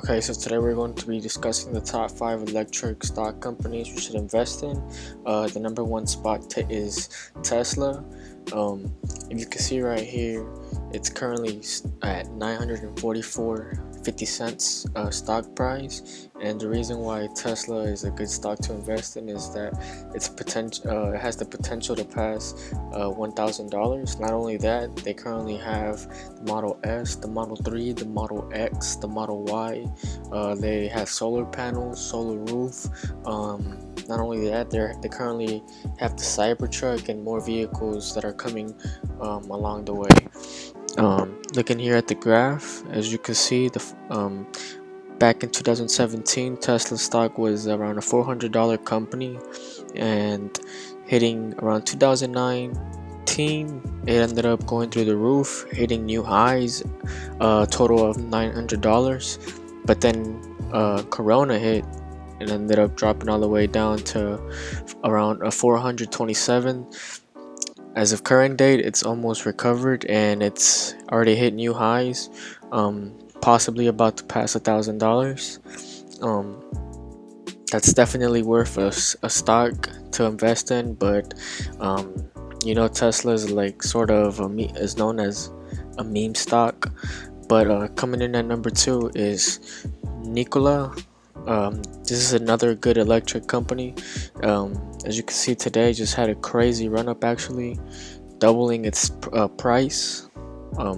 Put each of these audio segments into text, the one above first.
Okay, so today we're going to be discussing the top 5 electric stock companies you should invest in. The number one spot is Tesla. If you can see right here, it's currently at 944.50 cents stock price, and the reason why Tesla is a good stock to invest in is that it has the potential to pass $1,000. Not only that, they currently have the Model S, the Model 3, the Model X, the Model Y. They have solar panels, solar roof. Not only that, they currently have the Cybertruck and more vehicles that are coming along the way. Looking here at the graph, as you can see, back in 2017, Tesla stock was around a $400 company, and hitting around 2019, it ended up going through the roof, hitting new highs, a total of $900. But then Corona hit and ended up dropping all the way down to around a 427. As of current date, it's almost recovered and it's already hit new highs, possibly about to pass $1,000. That's definitely worth a stock to invest in, but Tesla is like sort of is known as a meme stock. But coming in at number 2 is Nikola. This is another good electric company. As you can see today, just had a crazy run up, actually doubling its price. A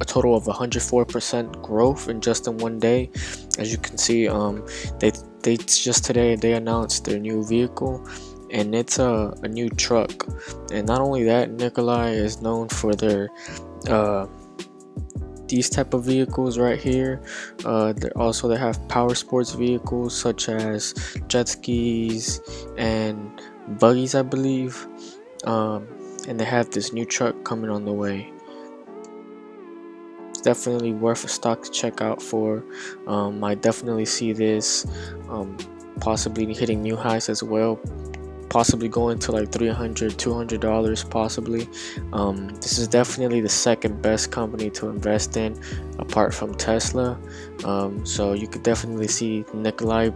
total of 104% growth in just in one day. As you can see, they just today they announced their new vehicle, and it's a new truck. And not only that, Nikola is known for their these type of vehicles right here. They have power sports vehicles such as jet skis and buggies, I believe. And they have this new truck coming on the way. It's definitely worth a stock to check out for. I definitely see this possibly hitting new highs as well, possibly going to like $300-$200 possibly. This is definitely the second best company to invest in apart from Tesla. So you could definitely see Nikola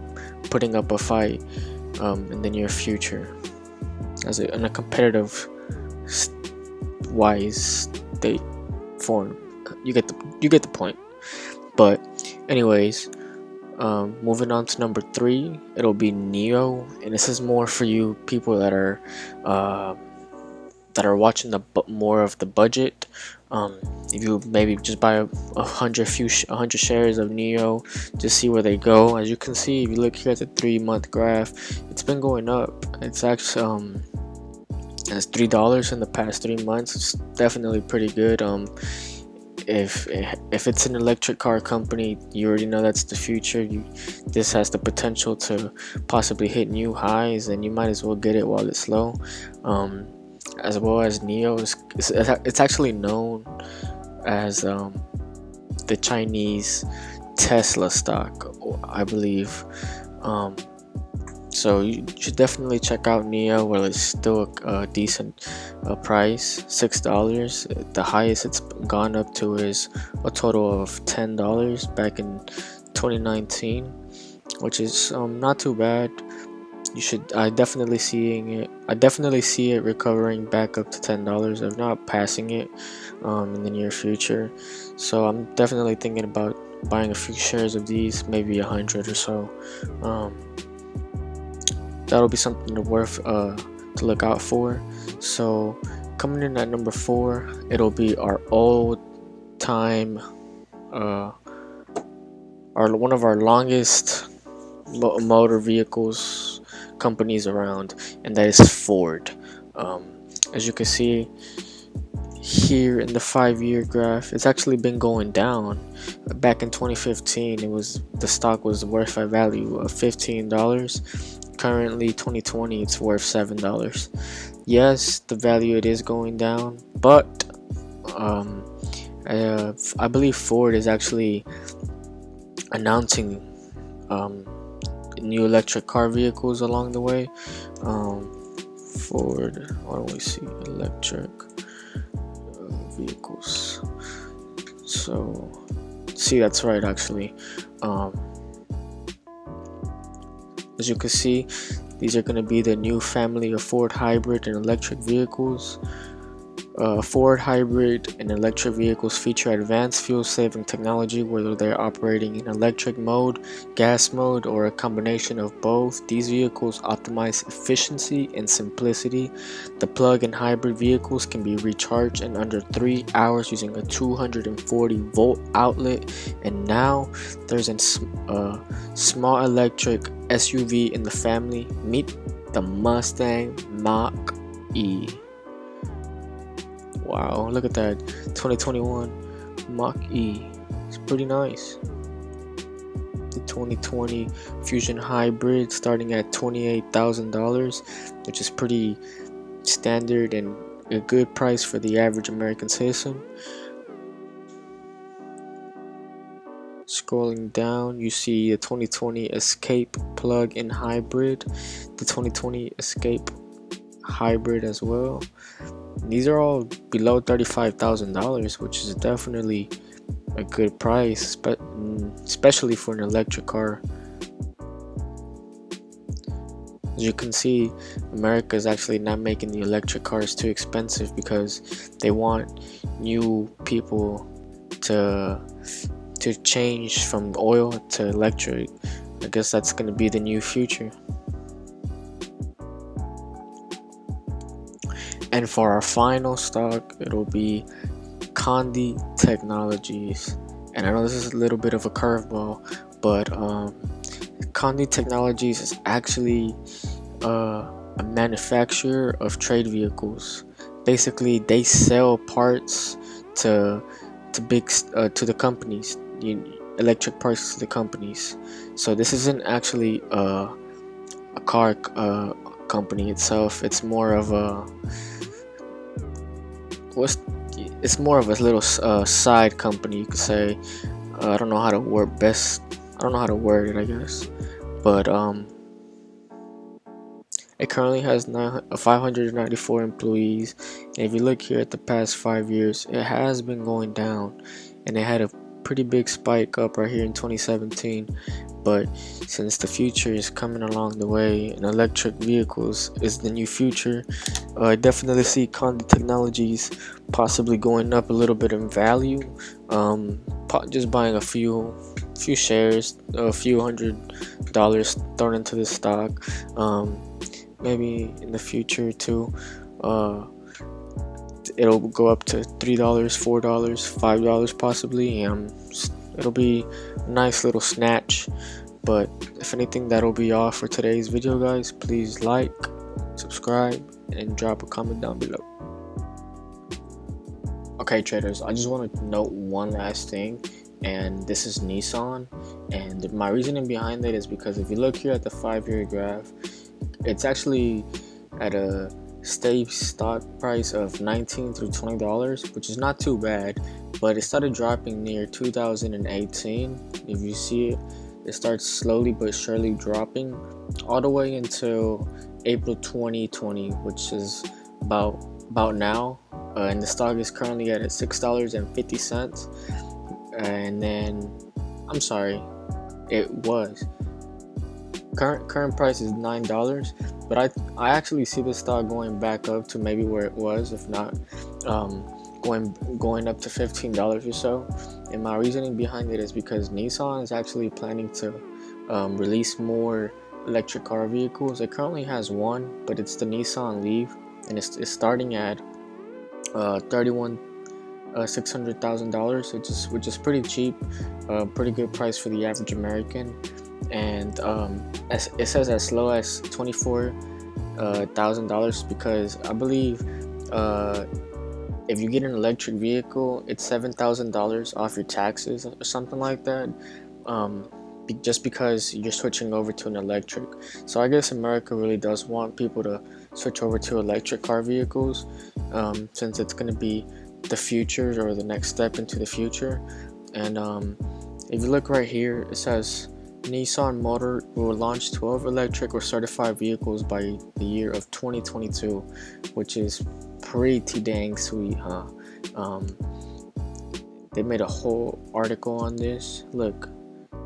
putting up a fight in the near future in a competitive wise state form. You get the point. But anyways, moving on to number 3, it'll be NIO, and this is more for you people that are watching more of the budget. If you maybe just buy a hundred shares of NIO, just see where they go. As you can see, if you look here at the 3-month graph, it's been going up. It's actually it's $3 in the past 3 months. It's definitely pretty good. If it's an electric car company, you already know that's the future. This has the potential to possibly hit new highs, and you might as well get it while it's low. As well as NIO, it's actually known as the Chinese Tesla stock, I believe. So you should definitely check out NIO while it's still a decent price, $6. The highest it's gone up to is a total of $10 back in 2019, which is not too bad. I definitely see it recovering back up to $10, if not passing it in the near future. So I'm definitely thinking about buying a few shares of these, maybe 100 or so. That'll be something worth to look out for. So coming in at number 4, it'll be our all-time one of our longest motor vehicles companies around, and that is Ford. As you can see here in the 5-year graph, it's actually been going down. Back in 2015, the stock was worth a value of $15. Currently 2020, it's worth $7. Yes, the value it is going down, but I believe Ford is actually announcing new electric car vehicles along the way. Ford, what do we see? Electric vehicles. So See, that's right, actually. um, as you can see, these are going to be the new family of Ford hybrid and electric vehicles. Ford hybrid and electric vehicles feature advanced fuel-saving technology, whether they're operating in electric mode, gas mode, or a combination of both. These vehicles optimize efficiency and simplicity. The plug-in hybrid vehicles can be recharged in under 3 hours using a 240-volt outlet. And now there's a small electric SUV in the family. Meet the Mustang Mach-E. Wow, look at that, 2021 Mach-E. It's pretty nice. The 2020 Fusion Hybrid starting at $28,000, which is pretty standard and a good price for the average American citizen. Scrolling down, you see the 2020 Escape plug-in hybrid, the 2020 Escape hybrid as well. These are all below $35,000, which is definitely a good price, but especially for an electric car. As you can see, America is actually not making the electric cars too expensive because they want new people to change from oil to electric. I guess that's going to be the new future. And for our final stock, it'll be Condi Technologies. And I know this is a little bit of a curveball, but Condi Technologies is actually a manufacturer of trade vehicles. Basically, they sell parts to the companies, the electric parts to the companies. So this isn't actually a car company itself. It's more of a it's more of a little side company, you could say. I don't know how to word it, I guess, but it currently has 594 employees, and if you look here at the past 5 years, it has been going down, and it had a pretty big spike up right here in 2017. But since the future is coming along the way and electric vehicles is the new future, I definitely see Condi Technologies possibly going up a little bit in value. Just buying a few shares, a few $100 thrown into the stock. Maybe in the future too, it'll go up to $3, $4, $5 possibly. It'll be a nice little snatch. But if anything, that'll be all for today's video, guys. Please like, subscribe, and drop a comment down below. Okay, traders, I just want to note one last thing, and this is Nissan. And my reasoning behind it is because if you look here at the 5-year graph, it's actually at a steady stock price of $19 through $20, which is not too bad, but it started dropping near 2018. If you see it, it starts slowly but surely dropping all the way until April 2020, which is about now, and the stock is currently at $6.50. And then I'm sorry, it was current price is $9, but I actually see the stock going back up to maybe where it was, if not going up to $15 or so. And my reasoning behind it is because Nissan is actually planning to release more electric car vehicles. It currently has one, but it's the Nissan Leaf, and it's starting at $600,000, which is pretty cheap, pretty good price for the average American. And it says as low as $24,000 because I believe if you get an electric vehicle, it's $7,000 off your taxes or something like that, just because you're switching over to an electric. So I guess America really does want people to switch over to electric car vehicles, since it's going to be the future or the next step into the future. And if you look right here, it says Nissan Motor will launch 12 electric or certified vehicles by the year of 2022, which is pretty dang sweet, huh? They made a whole article on this. Look,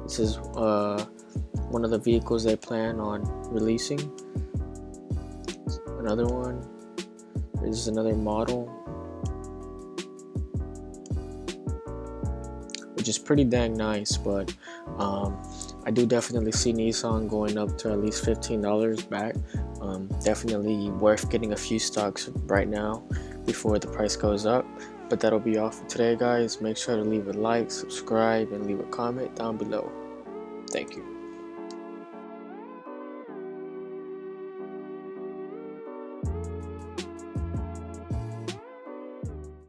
this is one of the vehicles they plan on releasing. Another one. This is another model, which is pretty dang nice, but I do definitely see Nissan going up to at least $15 back. Definitely worth getting a few stocks right now before the price goes up. But that'll be all for today, guys. Make sure to leave a like, subscribe, and leave a comment down below. Thank you.